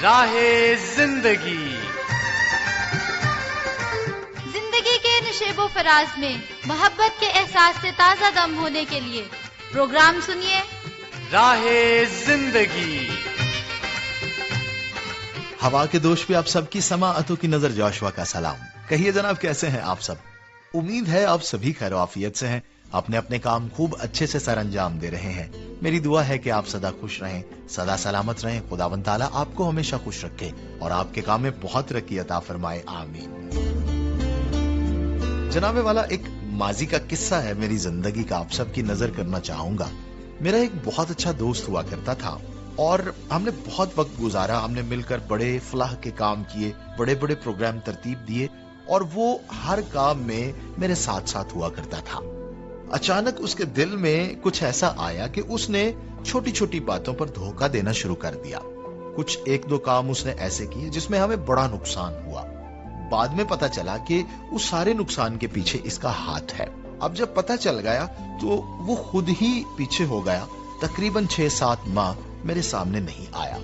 راہ زندگی کے نشیب و فراز میں محبت کے احساس سے تازہ دم ہونے کے لیے پروگرام سنیے راہ زندگی۔ ہوا کے دوش پہ آپ سب کی سماعتوں کی نظر جاشوا کا سلام۔ کہیے جناب کیسے ہیں آپ سب؟ امید ہے آپ سبھی خیر و عافیت سے ہیں، اپنے اپنے کام خوب اچھے سے سر انجام دے رہے ہیں۔ میری دعا ہے کہ آپ سدا خوش رہیں، سدا سلامت رہیں، خداوند تعالیٰ آپ کو ہمیشہ خوش رکھے اور آپ کے کام میں بہت ترقی عطا فرمائے، آمین۔ جناب والا، ایک ماضی کا قصہ ہے میری زندگی کا، آپ سب کی نظر کرنا چاہوں گا۔ میرا ایک بہت اچھا دوست ہوا کرتا تھا اور ہم نے بہت وقت گزارا، ہم نے مل کر بڑے فلاح کے کام کیے، بڑے بڑے پروگرام ترتیب دیے اور وہ ہر کام میں میرے ساتھ ساتھ ہوا کرتا تھا۔ اچانک اس کے دل میں کچھ ایسا آیا کہ اس نے چھوٹی چھوٹی باتوں پر دھوکہ دینا شروع کر دیا۔ کچھ ایک دو کام اس نے ایسے کیے جس میں ہمیں بڑا نقصان ہوا۔ بعد میں پتا چلا کہ اس سارے نقصان کے پیچھے اس کا ہاتھ ہے۔ اب جب پتا چل گیا تو وہ خود ہی پیچھے ہو گیا، تقریباً 6-7 ماہ میرے سامنے نہیں آیا۔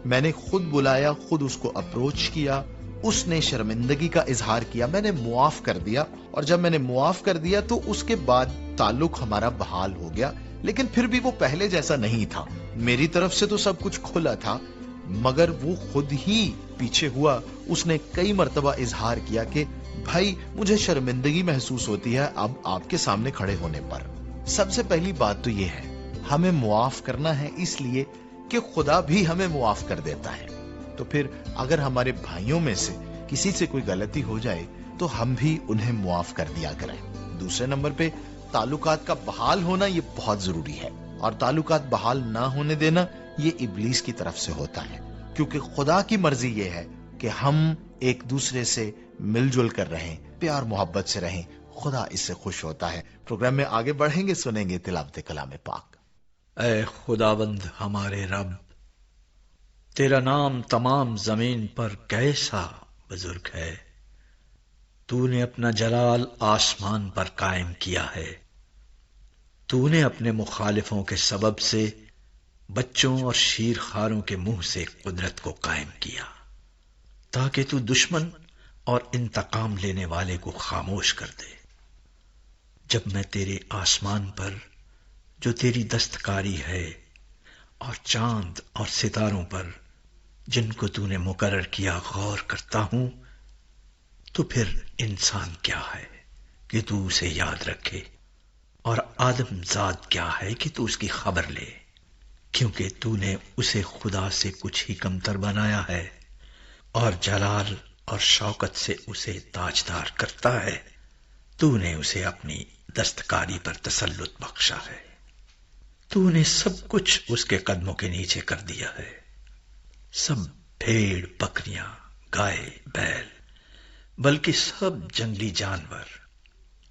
میں نے خود بلایا، خود اس کو اپروچ کیا، اس نے شرمندگی کا اظہار کیا، میں نے معاف کر دیا، اور جب میں نے معاف کر دیا تو اس کے بعد تعلق ہمارا بحال ہو گیا۔ لیکن پھر بھی وہ پہلے جیسا نہیں تھا۔ میری طرف سے تو سب کچھ کھلا تھا، مگر وہ خود ہی پیچھے ہوا۔ اس نے کئی مرتبہ اظہار کیا کہ بھائی مجھے شرمندگی محسوس ہوتی ہے اب آپ کے سامنے کھڑے ہونے پر۔ سب سے پہلی بات تو یہ ہے، ہمیں معاف کرنا ہے اس لیے کہ خدا بھی ہمیں معاف کر دیتا ہے۔ تو پھر اگر ہمارے بھائیوں میں سے کسی سے کوئی غلطی ہو جائے تو ہم بھی انہیں معاف کر دیا کریں۔ دوسرے نمبر پہ تعلقات کا بحال ہونا یہ بہت ضروری ہے، اور تعلقات بحال نہ ہونے دینا یہ ابلیس کی طرف سے ہوتا ہے، کیونکہ خدا کی مرضی یہ ہے کہ ہم ایک دوسرے سے مل جل کر رہیں، پیار محبت سے رہیں۔ خدا اس سے خوش ہوتا ہے۔ پروگرام میں آگے بڑھیں گے، سنیں گے تلاوت کلام پاک۔ اے خداوند ہمارے رب، تیرا نام تمام زمین پر کیسا بزرگ ہے۔ تو نے اپنا جلال آسمان پر قائم کیا ہے۔ تو نے اپنے مخالفوں کے سبب سے بچوں اور شیر خواروں کے منہ سے قدرت کو قائم کیا، تاکہ تو دشمن اور انتقام لینے والے کو خاموش کر دے۔ جب میں تیرے آسمان پر جو تیری دستکاری ہے اور چاند اور ستاروں پر جن کو تو نے مقرر کیا غور کرتا ہوں، تو پھر انسان کیا ہے کہ تو اسے یاد رکھے، اور آدم ذات کیا ہے کہ تو اس کی خبر لے، کیونکہ تو نے اسے خدا سے کچھ ہی کمتر بنایا ہے اور جلال اور شوکت سے اسے تاجدار کرتا ہے۔ تو نے اسے اپنی دستکاری پر تسلط بخشا ہے۔ تو نے سب کچھ اس کے قدموں کے نیچے کر دیا ہے، سب بھیڑ بکریاں، گائے بیل، بلکہ سب جنگلی جانور،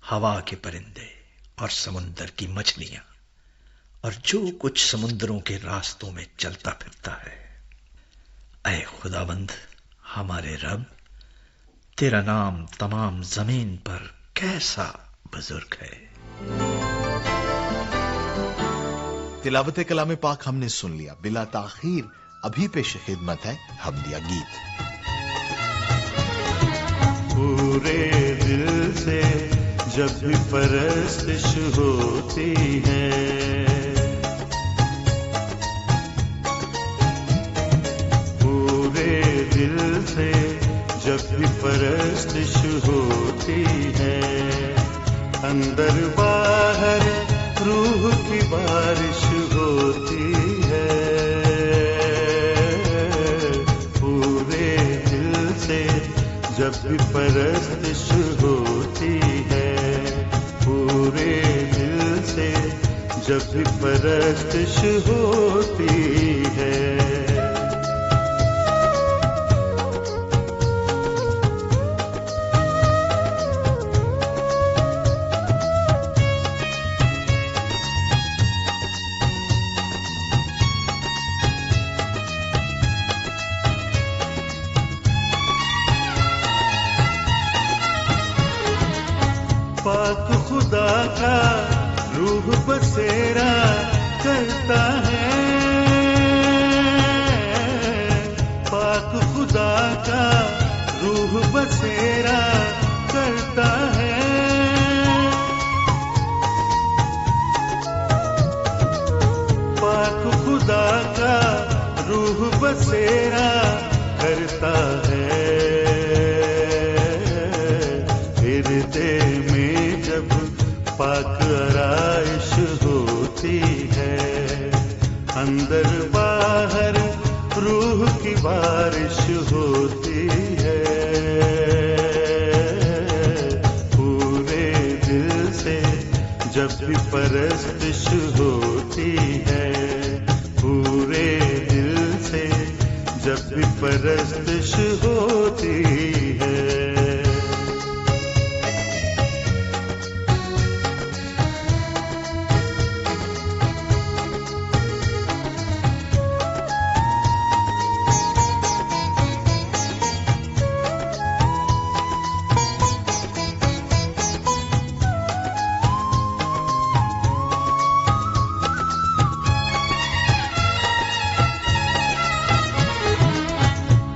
ہوا کے پرندے اور سمندر کی مچھلیاں، اور جو کچھ سمندروں کے راستوں میں چلتا پھرتا ہے۔ اے خداوند ہمارے رب، تیرا نام تمام زمین پر کیسا بزرگ ہے۔ تلاوت کلام پاک ہم نے سن لیا، بلا تاخیر ابھی پیش خدمت ہے حمدیہ گیت۔ پورے دل سے جب بھی پرستش ہوتی ہے، پورے دل سے جب بھی پرستش ہوتی ہے، اندر باہر روح کی بارش ہوتی ہے، پورے دل سے جب بھی پرستش ہوتی ہے، پورے دل سے جب بھی پرستش ہوتی ہے۔ پاک خدا کا روح بسیرا کرتا ہے، پاک خدا کا روح بسیرا کرتا ہے، ہردے میں جب پاک آرائش ہوتی ہے، اندر باہر روح کی بارش ہوتی ہے، پورے دل سے جب بھی پرستش ہوتی ہے، پورے دل سے جب بھی پرستش ہوتی ہے۔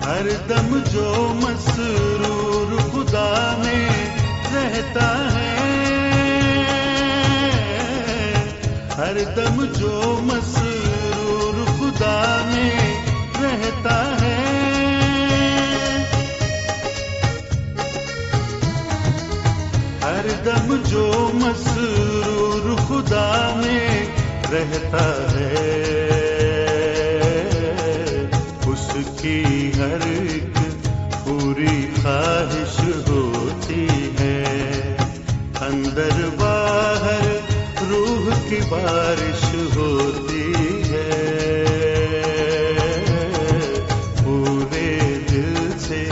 ہر دم جو مسرور خدا میں رہتا ہے، ہر دم جو مسرور خدا میں رہتا ہے، ہر دم جو مسرور خدا میں رہتا ہے، اس کی ہر ایک پوری خواہش ہوتی ہے، اندر باہر روح کی بارش ہوتی ہے، پورے دل سے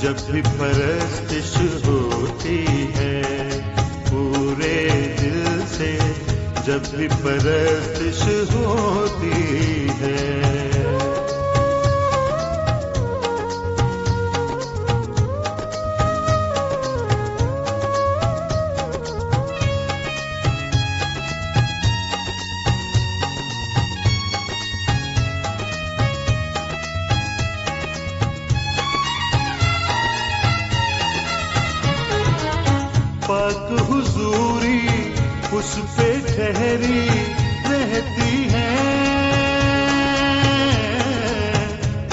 جب بھی پرستش ہوتی ہے، پورے دل سے جب بھی پرستش ہوتی ہے۔ پاک حضوری اس پہ ٹھہری رہتی ہے،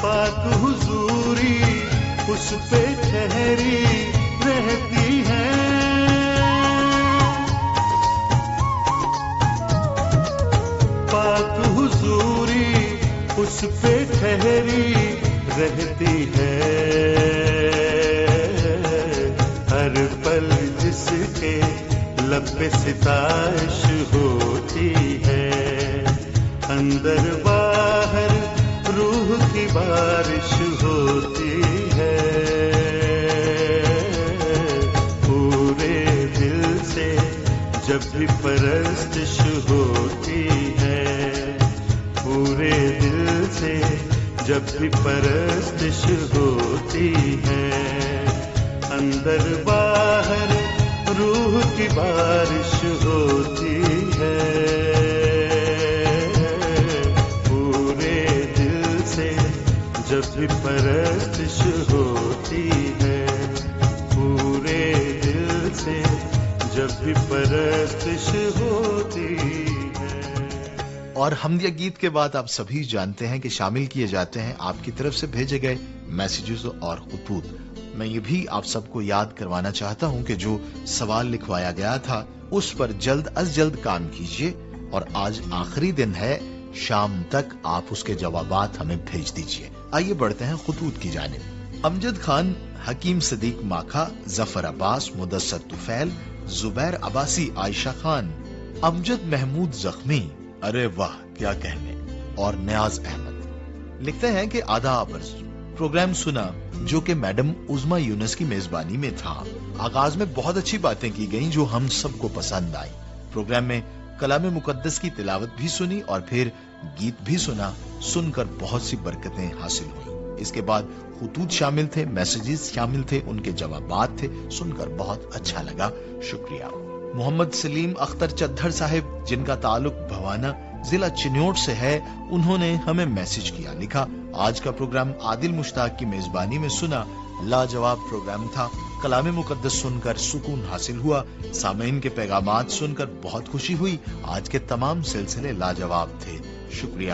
پاک حضوری اس پہ ٹھہری رہتی ہے، پاک حضوری اس پہ ٹھہری رہتی ہے، ہر پل جس کے لب پہ ستائش ہوتی ہے، اندر باہر روح کی بارش ہوتی ہے، پورے دل سے جب بھی پرستش ہوتی ہے، پورے دل سے جب بھی پرستش ہوتی ہے، اندر باہر روح کی بارش ہوتی ہے، پورے دل سے جب بھی پرستش ہوتی ہے، پورے دل سے جب بھی پرستش ہوتی ہے۔ اور حمدیہ گیت کے بعد آپ سبھی جانتے ہیں کہ شامل کیے جاتے ہیں آپ کی طرف سے بھیجے گئے میسیجز اور خطوط۔ میں یہ بھی آپ سب کو یاد کروانا چاہتا ہوں کہ جو سوال لکھوایا گیا تھا اس پر جلد از جلد کام کیجیے، اور آج آخری دن ہے، شام تک آپ اس کے جوابات ہمیں بھیج دیجیے۔ آئیے بڑھتے ہیں خطوط کی جانب۔ امجد خان، حکیم صدیق ماکھا، ظفر عباس، مدثر طفیل، زبیر عباسی، عائشہ خان، امجد محمود زخمی، ارے واہ کیا کہنے، اور نیاز احمد لکھتے ہیں کہ آداب عرض، پروگرام سنا جو کہ میڈم عظما یونس کی میزبانی میں تھا۔ آغاز میں بہت اچھی باتیں کی گئیں جو ہم سب کو پسند آئی۔ پروگرام میں کلام مقدس کی تلاوت بھی سنی اور پھر گیت بھی سنا، سن کر بہت سی برکتیں حاصل ہوئیں۔ اس کے بعد خطوط شامل تھے، میسیجز شامل تھے، ان کے جوابات تھے، سن کر بہت اچھا لگا، شکریہ۔ محمد سلیم اختر چدھر صاحب، جن کا تعلق بھوانا ضلع چنیوٹ سے ہے، انہوں نے ہمیں میسج کیا، لکھا آج کا پروگرام عادل مشتاق کی میزبانی میں سنا، لاجواب پروگرام تھا، کلام مقدس سن کر سکون حاصل ہوا، سامعین کے پیغامات سن کر بہت خوشی ہوئی، آج کے تمام سلسلے لاجواب تھے، شکریہ۔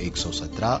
117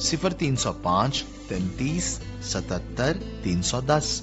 0305 33 77 310।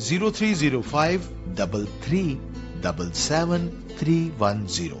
0305 33 77 310।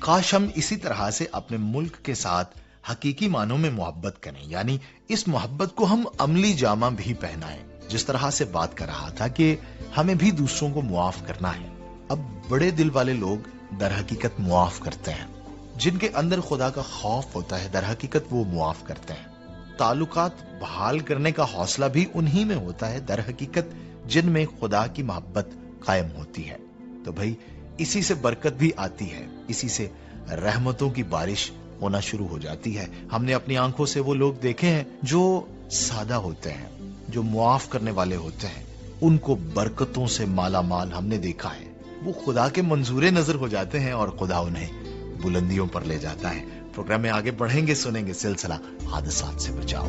کاش ہم اسی طرح سے اپنے ملک کے ساتھ حقیقی معنوں میں محبت کریں، یعنی اس محبت کو ہم عملی جامہ بھی پہنائیں۔ جس طرح سے بات کر رہا تھا کہ ہمیں بھی دوسروں کو معاف کرنا ہے۔ اب بڑے دل والے لوگ در حقیقت معاف کرتے ہیں، جن کے اندر خدا کا خوف ہوتا ہے در حقیقت وہ معاف کرتے ہیں۔ تعلقات بحال کرنے کا حوصلہ بھی انہی میں ہوتا ہے در حقیقت جن میں خدا کی محبت قائم ہوتی ہے۔ تو بھائی اسی سے برکت بھی آتی ہے، اسی سے رحمتوں کی بارش ہونا شروع ہو جاتی ہے۔ ہم نے اپنی آنکھوں سے وہ لوگ دیکھے ہیں جو سادہ ہوتے ہیں، جو معاف کرنے والے ہوتے ہیں، ان کو برکتوں سے مالا مال ہم نے دیکھا ہے۔ وہ خدا کے منظور نظر ہو جاتے ہیں اور خدا انہیں بلندیوں پر لے جاتا ہے۔ پروگرام میں آگے بڑھیں گے، سنیں گے سلسلہ حادثات سے بچاؤ۔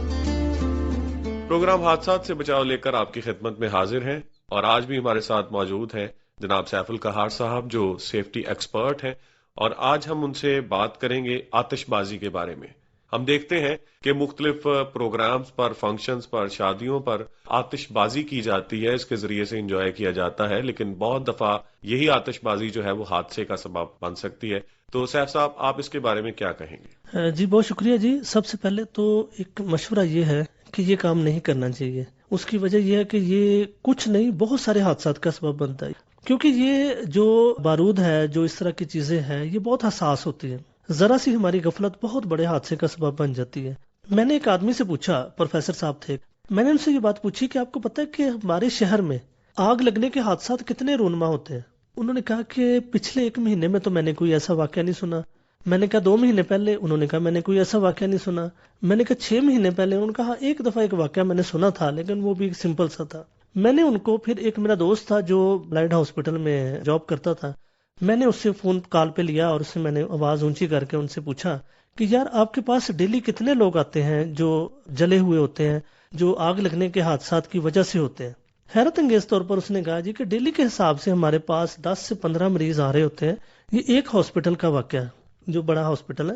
پروگرام حادثات سے بچاؤ لے کر آپ کی خدمت میں حاضر ہیں، اور آج بھی ہمارے ساتھ موجود ہیں جناب سیف القہار صاحب جو سیفٹی ایکسپرٹ ہیں، اور آج ہم ان سے بات کریں گے آتش بازی کے بارے میں۔ ہم دیکھتے ہیں کہ مختلف پروگرامز پر، فنکشنز پر، شادیوں پر آتش بازی کی جاتی ہے، اس کے ذریعے سے انجوائے کیا جاتا ہے، لیکن بہت دفعہ یہی آتش بازی جو ہے وہ حادثے کا سبب بن سکتی ہے۔ تو سیف صاحب آپ اس کے بارے میں کیا کہیں گے؟ جی بہت شکریہ جی۔ سب سے پہلے تو ایک مشورہ یہ ہے کہ یہ کام نہیں کرنا چاہیے۔ اس کی وجہ یہ ہے کہ یہ کچھ نہیں، بہت سارے حادثات کا سبب بنتا ہے، کیونکہ یہ جو بارود ہے، جو اس طرح کی چیزیں ہیں، یہ بہت حساس ہوتی ہیں۔ ذرا سی ہماری غفلت بہت بڑے حادثے کا سبب بن جاتی ہے۔ میں نے ایک آدمی سے پوچھا، پروفیسر صاحب تھے، میں نے ان سے یہ بات پوچھی کہ آپ کو پتہ ہے کہ ہمارے شہر میں آگ لگنے کے حادثات کتنے رونما ہوتے ہیں؟ انہوں نے کہا کہ پچھلے 1 مہینے میں تو میں نے کوئی ایسا واقعہ نہیں سنا۔ میں نے کہا 2 مہینے پہلے؟ انہوں نے کہا میں نے کوئی ایسا واقعہ نہیں سنا۔ میں نے کہا 6 مہینے پہلے؟ انہوں نے کہا ایک دفعہ ایک واقعہ میں نے سنا تھا، لیکن وہ بھی سمپل سا تھا۔ میں نے ان کو پھر، ایک میرا دوست تھا جو بلائنڈ ہاسپٹل میں جاب کرتا تھا، میں نے اس سے فون کال پہ لیا اور اس سے میں نے آواز اونچی کر کے ان سے پوچھا کہ یار آپ کے پاس ڈیلی کتنے لوگ آتے ہیں جو جلے ہوئے ہوتے ہیں، جو آگ لگنے کے حادثات کی وجہ سے ہوتے ہیں؟ حیرت انگیز طور پر اس نے کہا جی کہ ڈیلی کے حساب سے ہمارے پاس 10 سے 15 مریض آ رہے ہوتے ہیں۔ یہ ایک ہاسپٹل کا واقعہ ہے جو بڑا ہاسپٹل ہے،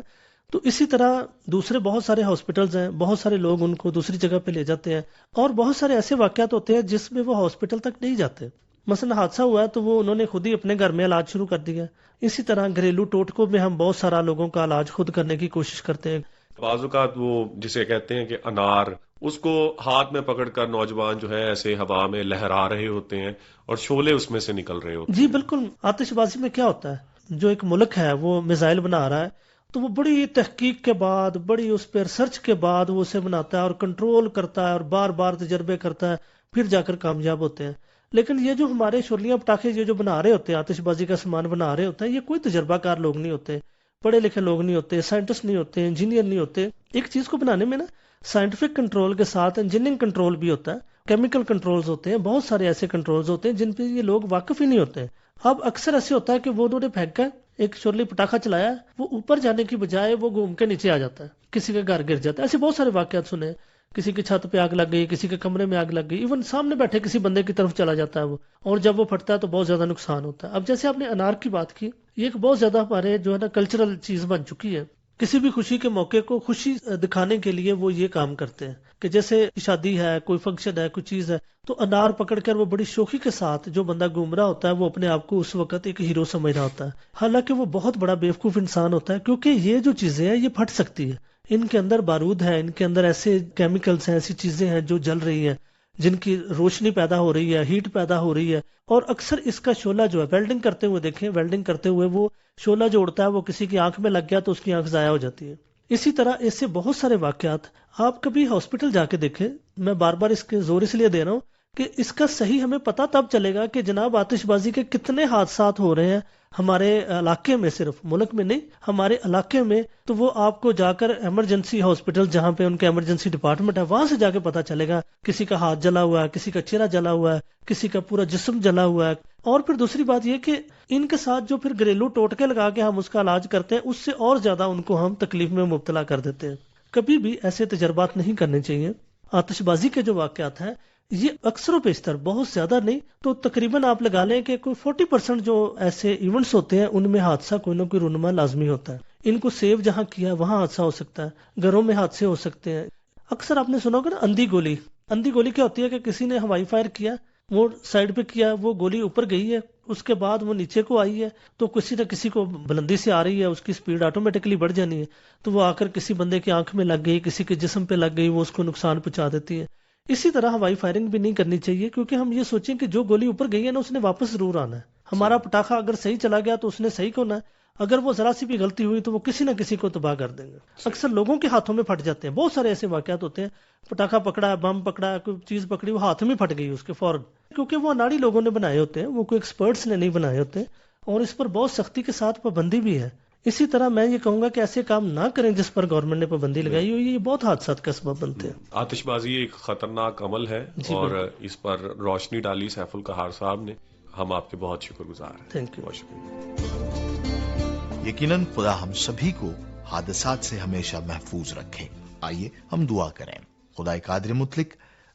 تو اسی طرح دوسرے بہت سارے ہاسپٹلز ہیں، بہت سارے لوگ ان کو دوسری جگہ پہ لے جاتے ہیں، اور بہت سارے ایسے واقعات ہوتے ہیں جس میں وہ ہاسپٹل تک نہیں جاتے۔ مثلا حادثہ ہوا ہے تو وہ انہوں نے خود ہی اپنے گھر میں علاج شروع کر دیا۔ اسی طرح گھریلو ٹوٹکوں میں ہم بہت سارا لوگوں کا علاج خود کرنے کی کوشش کرتے ہیں۔ بعض اوقات وہ جسے کہتے ہیں کہ انار، اس کو ہاتھ میں پکڑ کر نوجوان جو ہے ایسے ہوا میں لہرا رہے ہوتے ہیں اور شعلے اس میں سے نکل رہے ہوتے ہیں۔ جی بالکل۔ آتش بازی میں کیا ہوتا ہے، جو ایک ملک ہے وہ میزائل بنا رہا ہے تو وہ بڑی تحقیق کے بعد، بڑی اس پہ ریسرچ کے بعد وہ اسے بناتا ہے اور کنٹرول کرتا ہے اور بار بار تجربے کرتا ہے، پھر جا کر کامیاب ہوتے ہیں۔ لیکن یہ جو ہمارے شورلیاں پٹاخے یہ جو بنا رہے ہوتے ہیں، آتش بازی کا سامان بنا رہے ہوتے ہیں، یہ کوئی تجربہ کار لوگ نہیں ہوتے، پڑھے لکھے لوگ نہیں ہوتے، سائنٹسٹ نہیں ہوتے، انجینئر نہیں ہوتے۔ ایک چیز کو بنانے میں نا سائنٹیفک کنٹرول کے ساتھ انجینئرنگ کنٹرول بھی ہوتا ہے، کیمیکل کنٹرولز ہوتے ہیں، بہت سارے ایسے کنٹرولز ہوتے ہیں جن پہ یہ لوگ واقف ہی نہیں ہوتے ہیں۔ اب اکثر ایسے ہوتا ہے کہ وہ انہوں نے پھینکا ایک شورلی پٹاخہ چلایا، وہ اوپر جانے کی بجائے وہ گھوم کے نیچے آ جاتا ہے، کسی کا گھر گر جاتا ہے۔ ایسے بہت سارے واقعات سنے، کسی کی چھت پہ آگ لگ گئی، کسی کے کمرے میں آگ لگ گئی، ایون سامنے بیٹھے کسی بندے کی طرف چلا جاتا ہے وہ، اور جب وہ پھٹتا ہے تو بہت زیادہ نقصان ہوتا ہے۔ اب جیسے آپ نے انار کی بات کی، یہ ایک بہت زیادہ ہمارے جو ہے نا کلچرل چیز بن چکی ہے۔ کسی بھی خوشی کے موقع کو خوشی دکھانے کے لیے وہ یہ کام کرتے ہیں کہ جیسے شادی ہے، کوئی فنکشن ہے، کوئی چیز ہے، تو انار پکڑ کر وہ بڑی شوخی کے ساتھ جو بندہ گھوم رہا ہوتا ہے وہ اپنے آپ کو اس وقت ایک ہیرو سمجھ رہا ہوتا ہے، حالانکہ وہ بہت بڑا بیوقوف انسان ہوتا ہے، کیونکہ یہ جو چیزیں ہیں یہ پھٹ سکتی ہے، ان کے اندر بارود ہے، ان کے اندر ایسے کیمیکلز ہیں، ایسی چیزیں ہیں جو جل رہی ہیں، جن کی روشنی پیدا ہو رہی ہے، ہیٹ پیدا ہو رہی ہے، اور اکثر اس کا شعلہ جو ہے ویلڈنگ کرتے ہوئے دیکھیں، ویلڈنگ کرتے ہوئے وہ شعلہ جو اڑتا ہے وہ کسی کی آنکھ میں لگ گیا تو اس کی آنکھ ضائع ہو جاتی ہے۔ اسی طرح ایسے بہت سارے واقعات آپ کبھی ہاسپٹل جا کے دیکھیں، میں بار بار اس کے زور اس لیے دے رہا ہوں کہ اس کا صحیح ہمیں پتہ تب چلے گا کہ جناب آتش بازی کے کتنے حادثات ہو رہے ہیں ہمارے علاقے میں، صرف ملک میں نہیں، ہمارے علاقے میں، تو وہ آپ کو جا کر ایمرجنسی ہاسپٹل جہاں پہ ان کے ایمرجنسی ڈپارٹمنٹ ہے وہاں سے جا کے پتہ چلے گا، کسی کا ہاتھ جلا ہوا ہے، کسی کا چہرہ جلا ہوا ہے، کسی کا پورا جسم جلا ہوا ہے۔ اور پھر دوسری بات یہ کہ ان کے ساتھ جو پھر گھریلو ٹوٹکے لگا کے ہم اس کا علاج کرتے ہیں، اس سے اور زیادہ ان کو ہم تکلیف میں مبتلا کر دیتے ہیں۔ کبھی بھی ایسے تجربات نہیں کرنے چاہیے۔ آتش بازی کے جو واقعات ہیں یہ اکثر و بیشتر، بہت زیادہ نہیں تو تقریباً آپ لگا لیں کہ کوئی 40% جو ایسے ایونٹس ہوتے ہیں ان میں حادثہ کوئی نہ کوئی رونما لازمی ہوتا ہے۔ ان کو سیو جہاں کیا وہاں حادثہ ہو سکتا ہے، گھروں میں حادثے ہو سکتے ہیں۔ اکثر آپ نے سنا ہوگا نا اندھی گولی۔ اندھی گولی کیا ہوتی ہے کہ کسی نے ہوائی فائر کیا، وہ سائڈ پہ کیا، وہ گولی اوپر گئی ہے، اس کے بعد وہ نیچے کو آئی ہے تو کسی نہ کسی کو بلندی سے آ رہی ہے، اس کی سپیڈ آٹومیٹکلی بڑھ جانی ہے، تو وہ آ کر کسی بندے کی آنکھ میں لگ گئی، کسی کے جسم پہ لگ گئی، وہ اس کو نقصان پہنچا دیتی ہے۔ اسی طرح ہوائی فائرنگ بھی نہیں کرنی چاہیے، کیونکہ ہم یہ سوچیں کہ جو گولی اوپر گئی ہے نا اس نے واپس ضرور آنا ہے۔ ہمارا پٹاخہ اگر صحیح چلا گیا تو اس نے صحیح ہونا ہے، اگر وہ ذرا سی بھی غلطی ہوئی تو وہ کسی نہ کسی کو تباہ کر دیں گے۔ اکثر لوگوں کے ہاتھوں میں پھٹ جاتے ہیں، بہت سارے ایسے واقعات ہوتے ہیں، پٹاخہ پکڑا ہے، بم پکڑا ہے، کوئی چیز پکڑی، وہ ہاتھ میں پھٹ گئی اس کے فوراً، کیونکہ وہ اناڑی لوگوں نے بنائے ہوتے ہیں، وہ کوئی ایکسپرٹس نے نہیں بنائے ہوتے، اور اس پر بہت سختی کے ساتھ پابندی بھی ہے۔ اسی طرح میں یہ کہوں گا کہ ایسے کام نہ کریں جس پر گورنمنٹ نے پابندی لگائی ہوئی ہے، یہ بہت حادثات کا سبب بنتے ہیں۔ آتش بازی ایک خطرناک عمل ہے اور اس پر روشنی ڈالی سیف القہار صاحب نے، ہم آپ کے بہت شکر گزار ہیں۔ Thank you. بہت شکریہ۔ یقیناً خدا ہم سبھی کو حادثات سے ہمیشہ محفوظ رکھے۔ آئیے ہم دعا کریں۔ خدا قادر مطلق،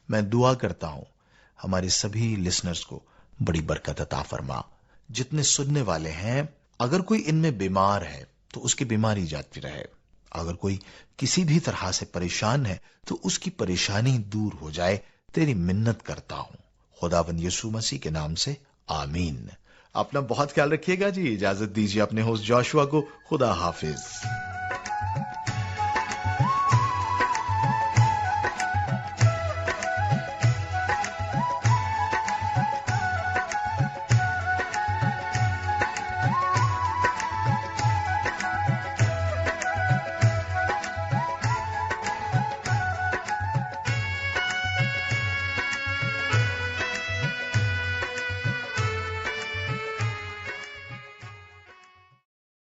میں دعا کرتا ہوں ہمارے سبھی لسنرز کو بڑی برکت عطا فرما۔ جتنے سننے والے ہیں، اگر کوئی ان میں بیمار ہے تو اس کی بیماری جاتی رہے، اگر کوئی کسی بھی طرح سے پریشان ہے تو اس کی پریشانی دور ہو جائے، تیری منت کرتا ہوں خداوند یسوع مسیح کے نام سے، آمین۔ اپنا بہت خیال رکھیے گا جی، اجازت دیجیے اپنے ہوسٹ جوشوا کو۔ خدا حافظ۔